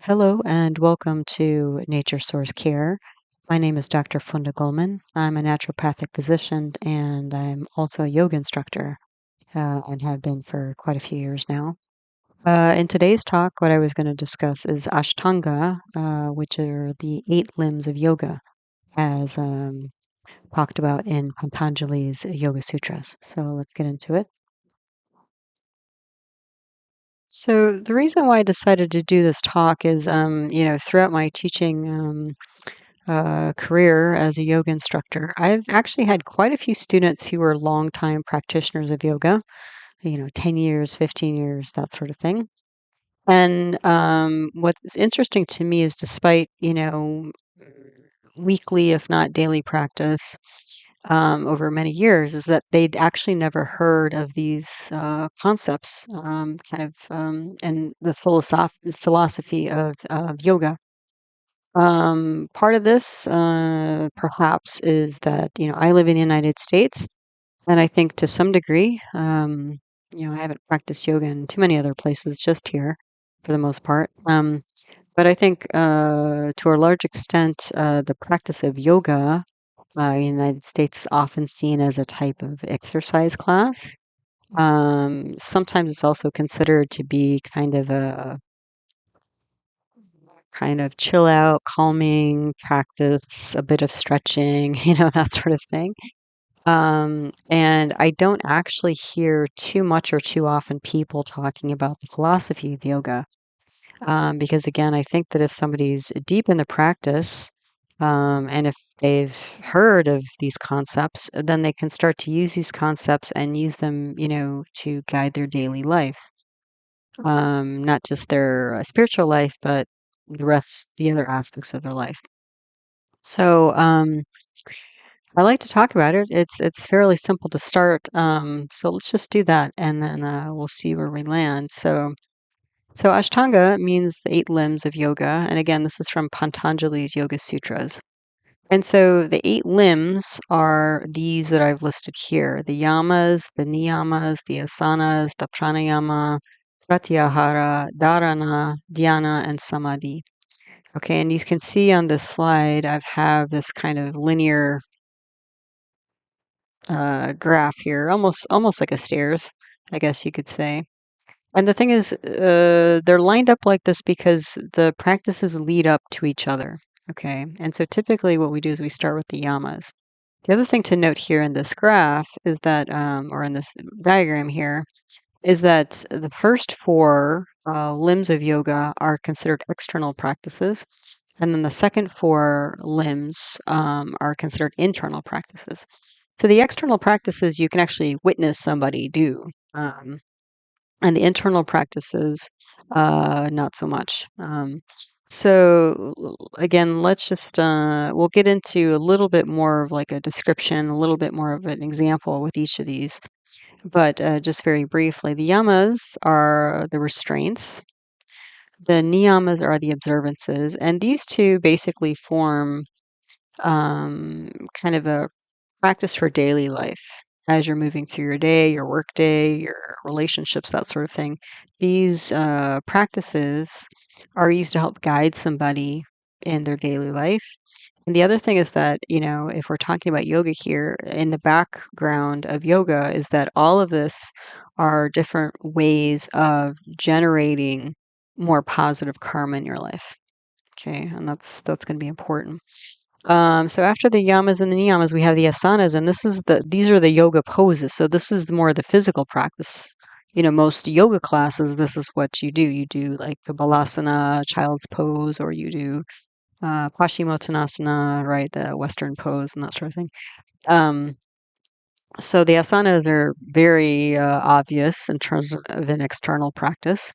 Hello and welcome to Nature Source Care. My name is Dr. Funda Gulman. I'm a naturopathic physician and I'm also a yoga instructor and have been for quite a few years now. In today's talk, what I was going to discuss is Ashtanga, which are the 8 limbs of yoga, as talked about in Patanjali's Yoga Sutras. So let's get into it. So the reason why I decided to do this talk is, throughout my teaching career as a yoga instructor, I've actually had quite a few students who are longtime practitioners of yoga, 10 years, 15 years, that sort of thing. And what's interesting to me is despite, weekly, if not daily practice over many years, is that they'd actually never heard of these concepts, and the philosophy of yoga. Part of this, perhaps, is that, I live in the United States, and I think to some degree, I haven't practiced yoga in too many other places, just here for the most part. But I think to a large extent, the practice of yoga in the United States is often seen as a type of exercise class. Sometimes it's also considered to be kind of a kind of chill out, calming practice, a bit of stretching, that sort of thing. And I don't actually hear too much or too often people talking about the philosophy of yoga. Because again, I think that if somebody's deep in the practice, and if they've heard of these concepts, then they can start to use these concepts and use them, to guide their daily life. Not just their spiritual life, but the other aspects of their life. So I like to talk about it. It's fairly simple to start. So let's just do that, and then we'll see where we land. So Ashtanga means the 8 limbs of yoga, and again, this is from Patanjali's Yoga Sutras. And so the 8 limbs are these that I've listed here: the yamas, the niyamas, the asanas, the pranayama, pratyahara, dharana, dhyana, and samadhi. Okay, and you can see on this slide, I have this kind of linear graph here, almost like a stairs, I guess you could say. And the thing is, they're lined up like this because the practices lead up to each other. Okay, and so typically what we do is we start with the yamas. The other thing to note here in this graph is that, or in this diagram here, is that the first 4 limbs of yoga are considered external practices, and then the second 4 limbs are considered internal practices. So the external practices you can actually witness somebody do, and the internal practices, not so much. Again, let's just we'll get into a little bit more of like a description, a little bit more of an example with each of these. But just very briefly, the yamas are the restraints. The niyamas are the observances, and these two basically form kind of a practice for daily life as you're moving through your day, your work day, your relationships, that sort of thing. These practices are used to help guide somebody in their daily life. And the other thing is that, if we're talking about yoga here, in the background of yoga is that all of this are different ways of generating more positive karma in your life. Okay, and that's going to be important. So after the yamas and the niyamas, we have the asanas, and these are the yoga poses. So this is more the physical practice. Most yoga classes, this is what you do. You do like the balasana, child's pose, or you do Paschimottanasana, right, the Western pose and that sort of thing. So the asanas are very obvious in terms of an external practice,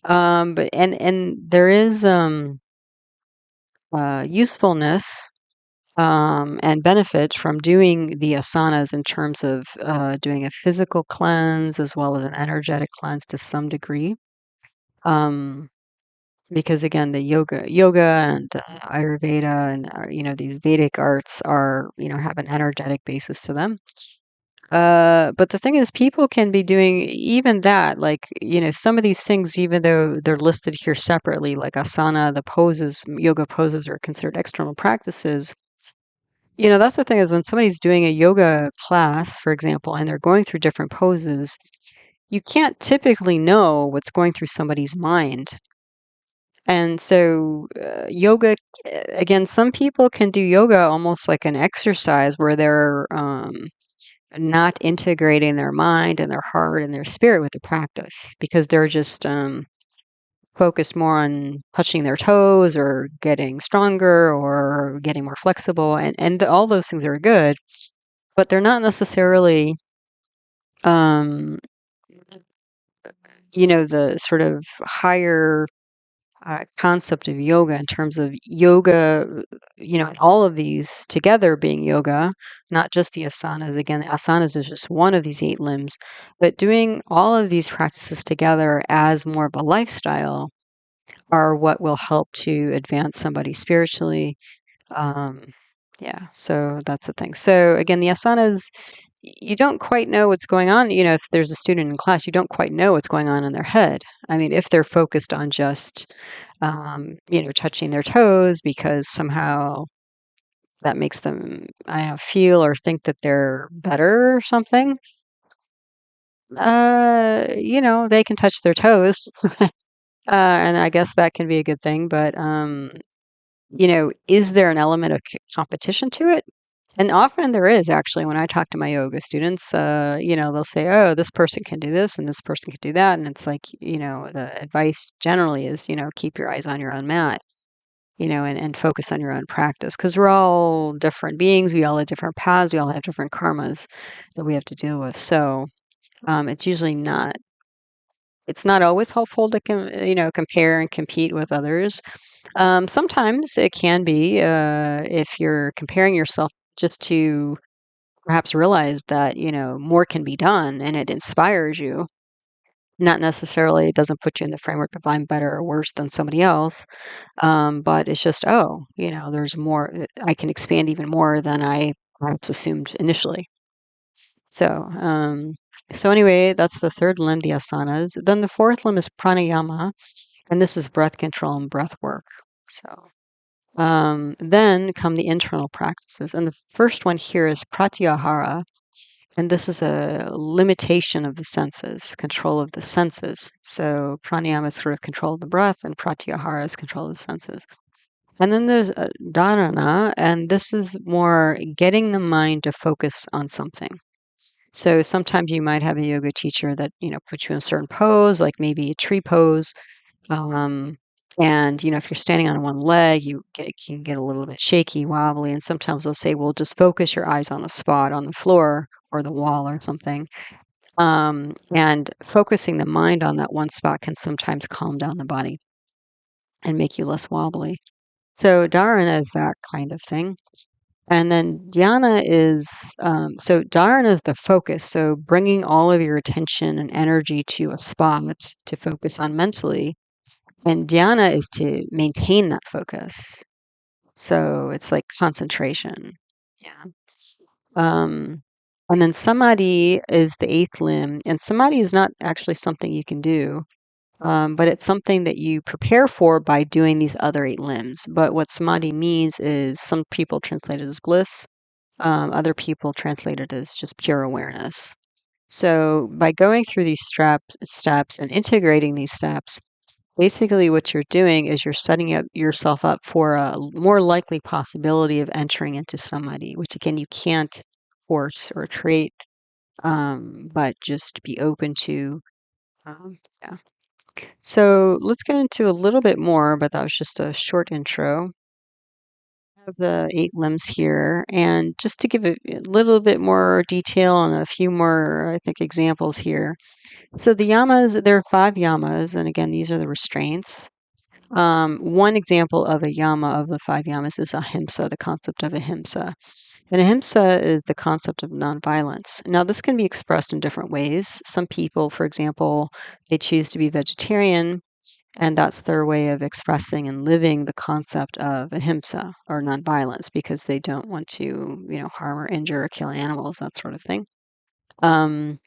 but and there is usefulness and benefit from doing the asanas in terms of doing a physical cleanse as well as an energetic cleanse to some degree. Because again, the yoga and Ayurveda and these Vedic arts are have an energetic basis to them. But the thing is, people can be doing even that, like, some of these things, even though they're listed here separately, like asana, the poses, yoga poses are considered external practices. That's the thing is when somebody's doing a yoga class, for example, and they're going through different poses, you can't typically know what's going through somebody's mind. And so, yoga, again, some people can do yoga almost like an exercise where they're not integrating their mind and their heart and their spirit with the practice because they're just focused more on touching their toes or getting stronger or getting more flexible. And all those things are good, but they're not necessarily, um, the sort of higher concept of yoga in terms of yoga, and all of these together being yoga, not just the asanas. Again, the asanas is just one of these 8 limbs, but doing all of these practices together as more of a lifestyle are what will help to advance somebody spiritually. Um, yeah, so that's the thing. So again, the asanas, you don't quite know what's going on. If there's a student in class, you don't quite know what's going on in their head. I mean, if they're focused on just, touching their toes because somehow that makes them, I don't know, feel or think that they're better or something, they can touch their toes. And I guess that can be a good thing. But, is there an element of competition to it? And often there is actually when I talk to my yoga students, they'll say, oh, this person can do this and this person can do that. And it's like, the advice generally is, keep your eyes on your own mat, and focus on your own practice because we're all different beings. We all have different paths. We all have different karmas that we have to deal with. So it's usually not, it's not always helpful to, compare and compete with others. Sometimes it can be if you're comparing yourself just to perhaps realize that, more can be done and it inspires you. Not necessarily, it doesn't put you in the framework of I'm better or worse than somebody else. But it's just, oh, there's more, I can expand even more than I perhaps assumed initially. So, so anyway, that's the third limb, the asanas. Then the fourth limb is pranayama, and this is breath control and breath work. So, then come the internal practices. And the first one here is pratyahara. And this is a limitation of the senses, control of the senses. So pranayama is sort of control of the breath, and pratyahara is control of the senses. And then there's dharana, and this is more getting the mind to focus on something. So sometimes you might have a yoga teacher that, puts you in a certain pose, like maybe a tree pose, um, and, if you're standing on one leg, can get a little bit shaky, wobbly. And sometimes they'll say, well, just focus your eyes on a spot on the floor or the wall or something. And focusing the mind on that one spot can sometimes calm down the body and make you less wobbly. So dharana is that kind of thing. And then dhyana is, so dharana is the focus. So bringing all of your attention and energy to a spot to focus on mentally. And dhyana is to maintain that focus. So it's like concentration. Yeah. Um, and then samadhi is the 8th limb. And samadhi is not actually something you can do, but it's something that you prepare for by doing these other 8 limbs. But what samadhi means is some people translate it as bliss, other people translate it as just pure awareness. So by going through these steps and integrating these steps, basically what you're doing is you're setting up yourself up for a more likely possibility of entering into samadhi, which again you can't force or create, but just be open to. Yeah. So let's get into a little bit more, but that was just a short intro of the 8 limbs here. And just to give a little bit more detail and a few more, I think, examples here. So the yamas, there are 5 yamas, and again, these are the restraints. One example of a yama of the 5 yamas is ahimsa, the concept of ahimsa. And ahimsa is the concept of nonviolence. Now, this can be expressed in different ways. Some people, for example, they choose to be vegetarian, and that's their way of expressing and living the concept of ahimsa or nonviolence because they don't want to, harm or injure or kill animals, that sort of thing. Um,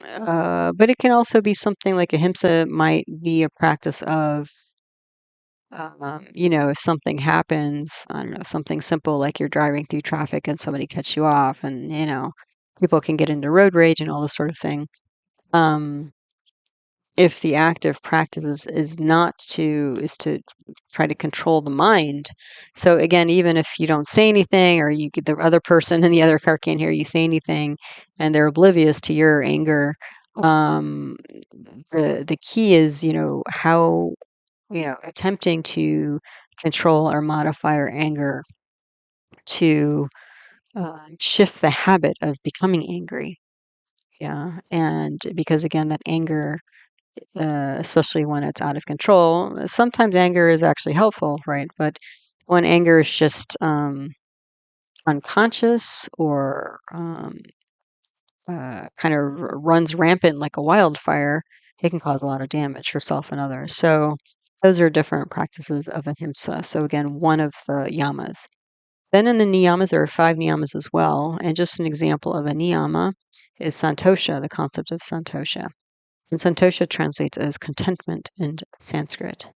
but it can also be something like ahimsa might be a practice of, if something happens, I don't know, something simple like you're driving through traffic and somebody cuts you off, and people can get into road rage and all this sort of thing. Um, if the active practice is to try to control the mind. So again, even if you don't say anything, or the other person in the other car can't hear you say anything, and they're oblivious to your anger, um, the key is how attempting to control or modify our anger to shift the habit of becoming angry. Yeah, and because again, that anger, especially when it's out of control. Sometimes anger is actually helpful, right? But when anger is just unconscious, or kind of runs rampant like a wildfire, it can cause a lot of damage for self and others. So those are different practices of ahimsa. So again, one of the yamas. Then in the niyamas, there are 5 niyamas as well. And just an example of a niyama is santosha, the concept of santosha. And santosha translates as contentment in Sanskrit.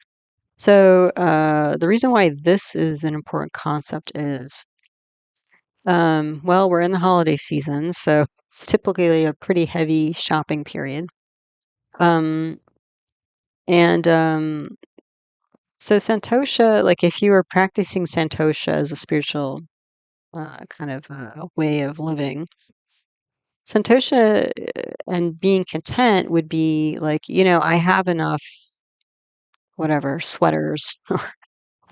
So the reason why this is an important concept is, we're in the holiday season, so it's typically a pretty heavy shopping period. Um, and so santosha, like if you are practicing santosha as a spiritual kind of way of living, santosha and being content would be like, I have enough, whatever, sweaters.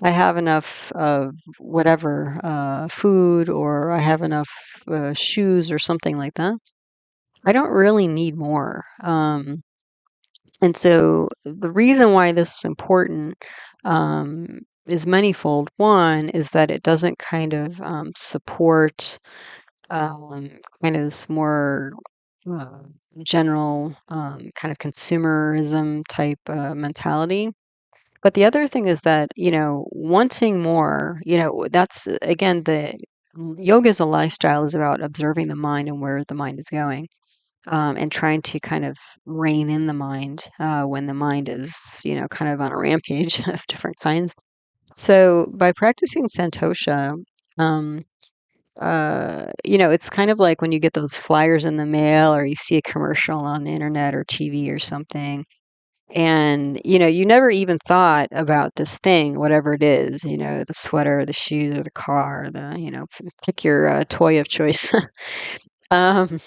I have enough of whatever food, or I have enough shoes, or something like that. I don't really need more. And so the reason why this is important is manifold. One is that it doesn't kind of support um, kind of this more uh, general kind of consumerism type mentality. But the other thing is that, wanting more, that's again, the yoga as a lifestyle is about observing the mind and where the mind is going, and trying to kind of rein in the mind when the mind is, kind of on a rampage of different kinds. So by practicing Santosha, um, it's kind of like when you get those flyers in the mail, or you see a commercial on the internet or TV or something, and you never even thought about this thing, whatever it is, the sweater, the shoes, or the car, pick your toy of choice. um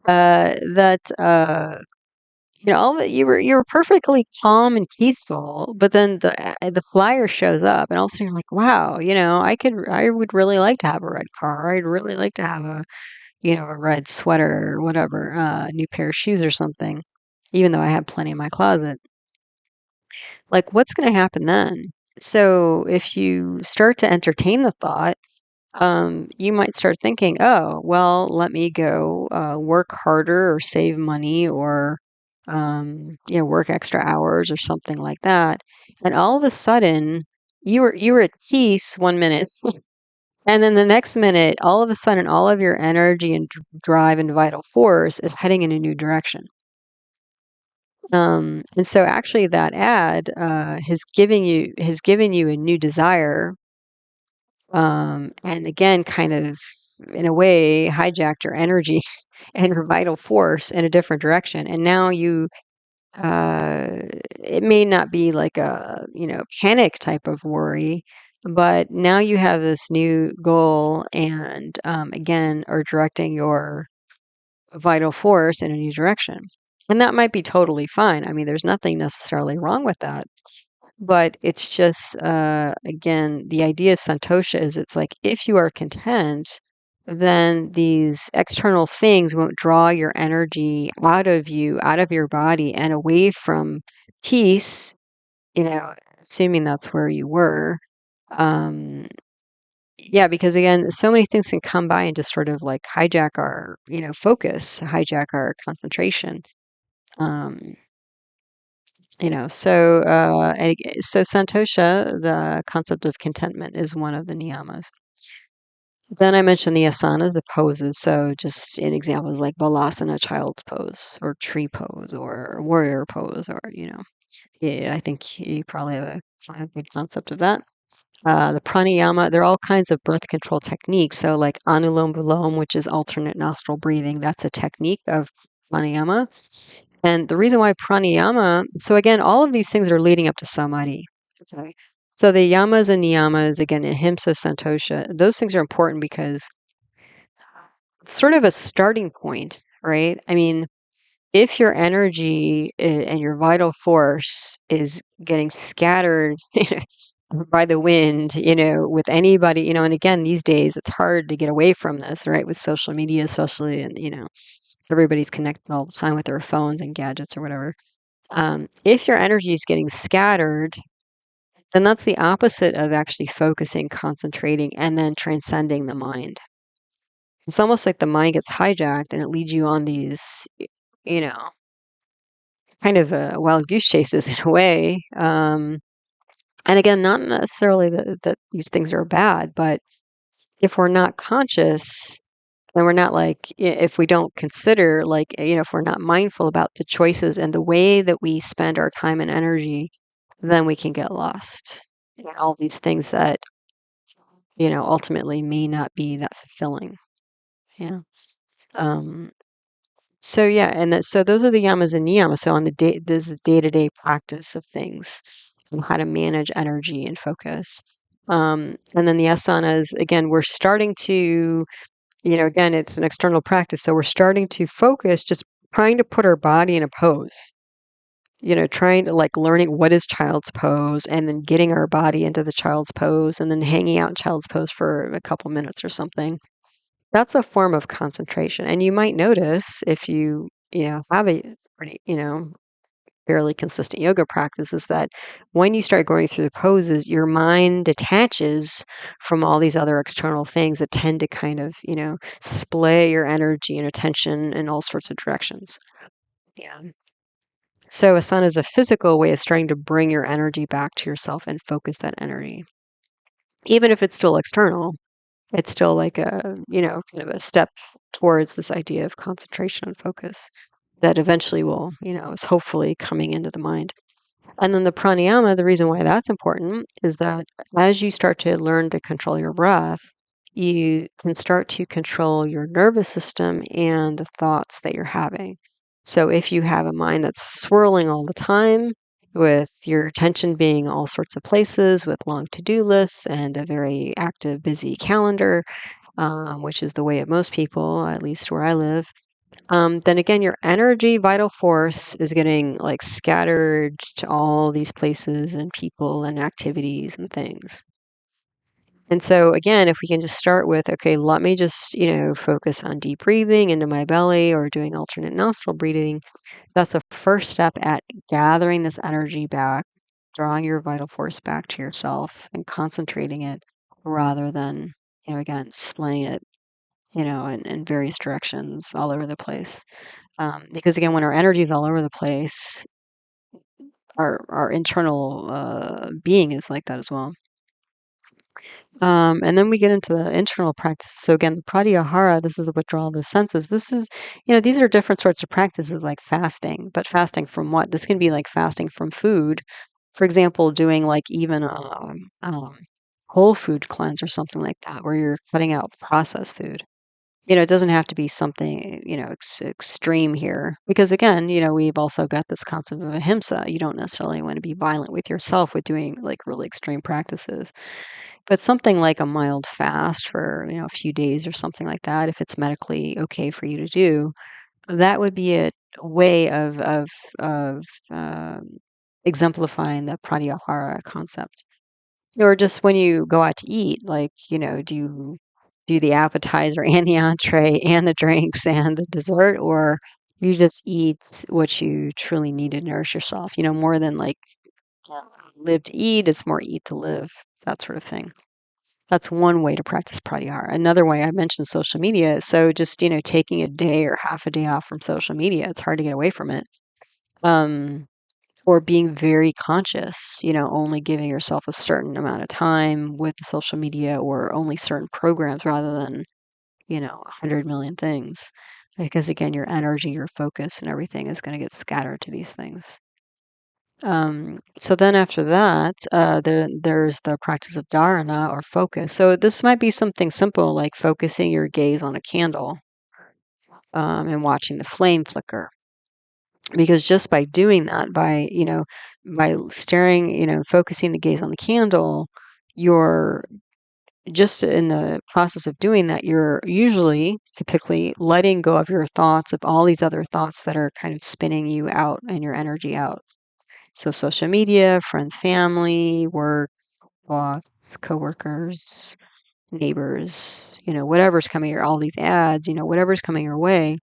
that all that you were perfectly calm and peaceful, but then the flyer shows up, and all of a sudden you're like, wow, I would really like to have a red car, I'd really like to have a red sweater, or whatever, new pair of shoes or something, even though I have plenty in my closet. Like, what's going to happen then? So if you start to entertain the thought, you might start thinking, oh, well, let me go work harder, or save money, or work extra hours, or something like that. And all of a sudden, you were at peace 1 minute, and then the next minute, all of a sudden, all of your energy and drive and vital force is heading in a new direction. And so actually that ad has given you a new desire, and again, kind of in a way hijacked your energy and your vital force in a different direction. And now uh, it may not be like a, panic type of worry, but now you have this new goal, and again, are directing your vital force in a new direction. And that might be totally fine. I mean, there's nothing necessarily wrong with that. But it's just, again, the idea of Santosha is, it's like, if you are content, then these external things won't draw your energy out of you, out of your body, and away from peace, assuming that's where you were. Um, yeah, because again, so many things can come by and just sort of like hijack our, focus, hijack our concentration. Um, so Santosha, the concept of contentment, is one of the niyamas. Then I mentioned the asanas, the poses. So just in examples like balasana, child's pose, or tree pose, or warrior pose, or yeah, I think you probably have a good concept of that. The pranayama, there are all kinds of breath control techniques. So like anulom vilom, which is alternate nostril breathing, that's a technique of pranayama. And the reason why pranayama, so again, all of these things are leading up to samadhi. Okay. So the yamas and niyamas, again, ahimsa, santosha, those things are important because it's sort of a starting point, right? I mean, if your energy and your vital force is getting scattered by the wind, with anybody, and again, these days it's hard to get away from this, right? With social media, especially, and, everybody's connected all the time with their phones and gadgets or whatever. If your energy is getting scattered, then that's the opposite of actually focusing, concentrating, and then transcending the mind. It's almost like the mind gets hijacked and it leads you on these, you know, kind of wild goose chases in a way. And again, not necessarily that these things are bad, but if we're not conscious, and we're not like, if we don't consider, like, if we're not mindful about the choices and the way that we spend our time and energy, then we can get lost in all these things that, ultimately may not be that fulfilling. Yeah. Um, so yeah, and so those are the yamas and niyamas. So on this day-to-day practice of things, and how to manage energy and focus. And then the asanas, again, we're starting to, again, it's an external practice. So we're starting to focus, just trying to put our body in a pose, trying to like learning what is child's pose and then getting our body into the child's pose and then hanging out in child's pose for a couple minutes or something. That's a form of concentration. And you might notice if have a pretty, fairly consistent yoga practice is that when you start going through the poses, your mind detaches from all these other external things that tend to kind of, splay your energy and attention in all sorts of directions. Yeah. So asana is a physical way of starting to bring your energy back to yourself and focus that energy. Even if it's still external, it's still like a, kind of a step towards this idea of concentration and focus that eventually will, is hopefully coming into the mind. And then the pranayama, the reason why that's important is that as you start to learn to control your breath, you can start to control your nervous system and the thoughts that you're having. So if you have a mind that's swirling all the time, with your attention being all sorts of places with long to-do lists and a very active, busy calendar, which is the way of most people, at least where I live, then again, your energy, vital force is getting like scattered to all these places and people and activities and things. And so again, if we can just start with, okay, let me just, focus on deep breathing into my belly or doing alternate nostril breathing, that's a first step at gathering this energy back, drawing your vital force back to yourself and concentrating it rather than, again, splaying it, in various directions all over the place. Because again, when our energy is all over the place, our internal being is like that as well. And then we get into the internal practice. So again, pratyahara, this is the withdrawal of the senses. This is, these are different sorts of practices like fasting, but fasting from what? This can be like fasting from food. For example, doing like even a whole food cleanse or something like that, where you're cutting out processed food. It doesn't have to be something, extreme here. Because again, we've also got this concept of ahimsa. You don't necessarily want to be violent with yourself with doing like really extreme practices. But something like a mild fast for, a few days or something like that, if it's medically okay for you to do, that would be a way of um, exemplifying the pratyahara concept. Or just when you go out to eat, like, do you do the appetizer and the entree and the drinks and the dessert, or you just eat what you truly need to nourish yourself, more than like uh, live to eat, it's more eat to live, that sort of thing. That's one way to practice pratyahara. Another way I mentioned social media. So just, taking a day or half a day off from social media. It's hard to get away from it. Um, or being very conscious, only giving yourself a certain amount of time with the social media or only certain programs rather than, 100 million things. Because again, your energy, your focus, and everything is going to get scattered to these things. So then after that, there's the practice of dharana or focus. So this might be something simple like focusing your gaze on a candle and watching the flame flicker. Because just by doing that, by staring, focusing the gaze on the candle, you're just in the process of doing that, you're usually typically letting go of your thoughts, of all these other thoughts that are kind of spinning you out and your energy out. So social media, friends, family, work, boss, coworkers, neighbors, whatever's coming, or all these ads, whatever's coming your way,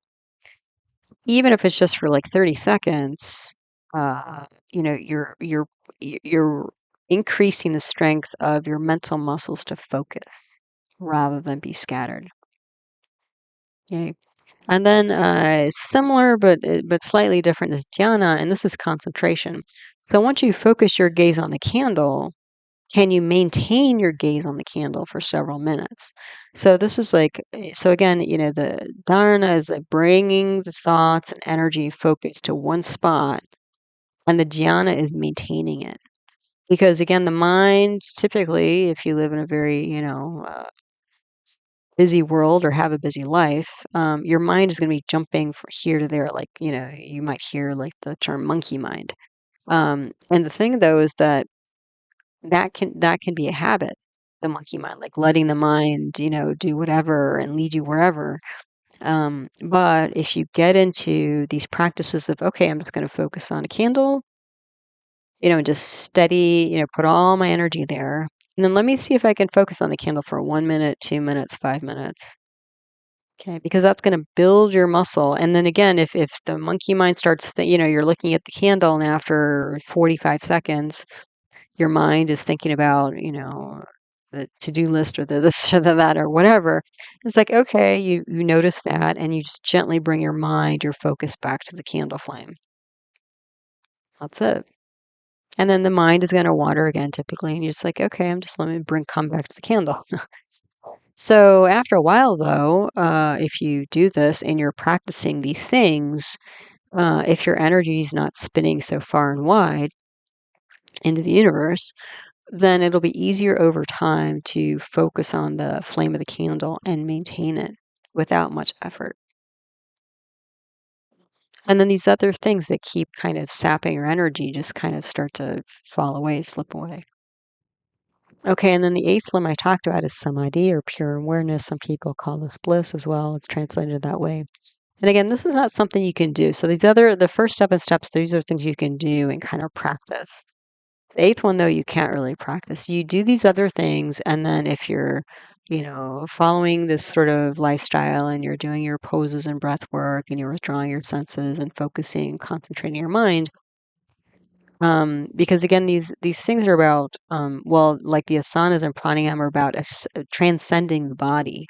even if it's just for like 30 seconds, you're increasing the strength of your mental muscles to focus rather than be scattered. Okay. And then similar but slightly different is dhyana, and this is concentration. So once you focus your gaze on the candle, can you maintain your gaze on the candle for several minutes? So this is so again, the dharana is like bringing the thoughts and energy focus to one spot, and the dhyana is maintaining it. Because again, the mind typically, if you live in a very, busy world or have a busy life, your mind is going to be jumping from here to there. Like, you might hear like the term monkey mind. And the thing though is that that can be a habit, the monkey mind, like letting the mind, do whatever and lead you wherever. But if you get into these practices of, okay, I'm just going to focus on a candle, and just steady, put all my energy there. And then let me see if I can focus on the candle for 1 minute, 2 minutes, 5 minutes. Okay, because that's going to build your muscle. And then again, if the monkey mind starts, you're looking at the candle, and after 45 seconds, your mind is thinking about, the to-do list or the this or the that or whatever. It's like, okay, you notice that, and you just gently bring your mind, your focus back to the candle flame. That's it. And then the mind is going to wander again, typically, and you're just like, okay, let me come back to the candle. So after a while, though, if you do this and you're practicing these things, if your energy is not spinning so far and wide into the universe, then it'll be easier over time to focus on the flame of the candle and maintain it without much effort. And then these other things that keep kind of sapping your energy just kind of start to fall away, slip away. Okay, and then the eighth limb I talked about is samadhi or pure awareness. Some people call this bliss as well. It's translated that way. And again, this is not something you can do. So the first 7 steps, these are things you can do and kind of practice. The eighth one, though, you can't really practice. You do these other things, and then if you're, following this sort of lifestyle and you're doing your poses and breath work and you're withdrawing your senses and focusing, concentrating your mind, because again, these things are about, like the asanas and pranayama are about transcending the body,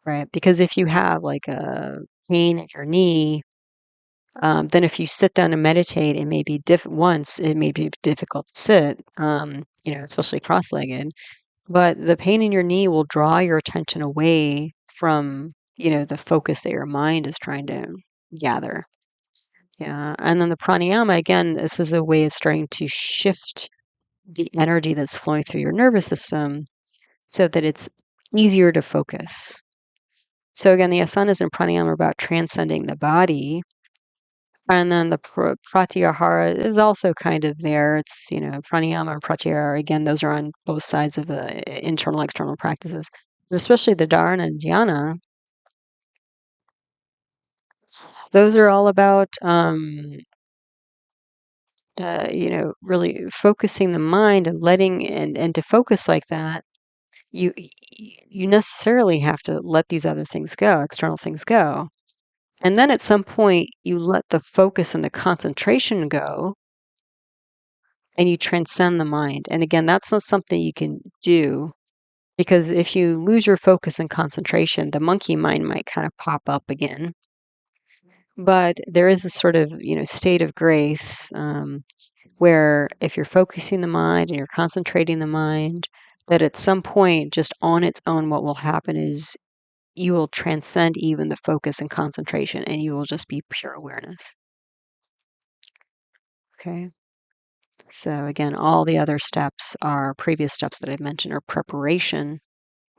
right? Because if you have like a pain in your knee, then if you sit down and meditate, it may be it may be difficult to sit, especially cross-legged. But the pain in your knee will draw your attention away from, the focus that your mind is trying to gather. Yeah. And then the pranayama, again, this is a way of starting to shift the energy that's flowing through your nervous system so that it's easier to focus. So again, the asanas and pranayama are about transcending the body. And then the pratyahara is also kind of there. It's, pranayama and pratyahara, again, those are on both sides of the internal, external practices. But especially the dharana and dhyana, those are all about, really focusing the mind and and to focus like that, you necessarily have to let these other things go, external things go. And then at some point, you let the focus and the concentration go, and you transcend the mind. And again, that's not something you can do because if you lose your focus and concentration, the monkey mind might kind of pop up again. But there is a sort of, state of grace, where if you're focusing the mind and you're concentrating the mind, that at some point, just on its own, what will happen is you will transcend even the focus and concentration, and you will just be pure awareness. Okay. So again, all the other steps are previous steps that I've mentioned are preparation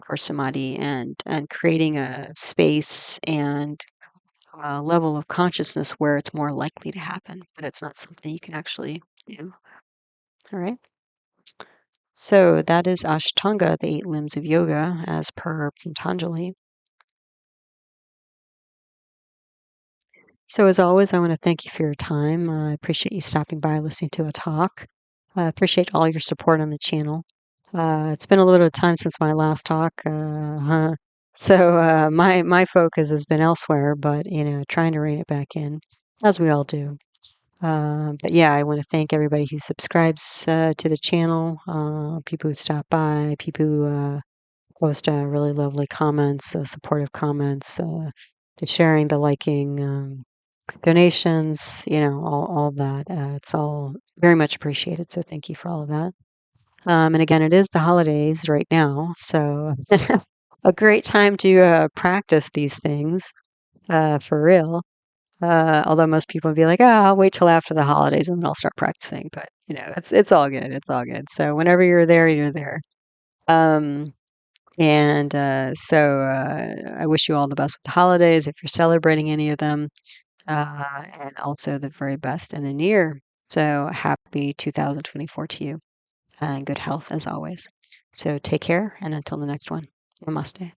for samadhi and creating a space and a level of consciousness where it's more likely to happen, but it's not something you can actually do. All right. So that is Ashtanga, the 8 limbs of yoga, as per Patanjali. So as always, I want to thank you for your time. I appreciate you stopping by, listening to a talk. I appreciate all your support on the channel. It's been a little bit of time since my last talk, so my focus has been elsewhere, but trying to rein it back in, as we all do. But yeah, I want to thank everybody who subscribes to the channel, people who stop by, people who post really lovely comments, supportive comments, the sharing, the liking, donations, all of that. It's all very much appreciated. So thank you for all of that. And again, it is the holidays right now, so a great time to practice these things for real. Although most people would be like, "Oh, I'll wait till after the holidays and then I'll start practicing." But it's all good. It's all good. So whenever you're there, you're there. Um, and I wish you all the best with the holidays if you're celebrating any of them, and also the very best in the new year. So happy 2024 to you, and good health as always. So take care, and until the next one, namaste.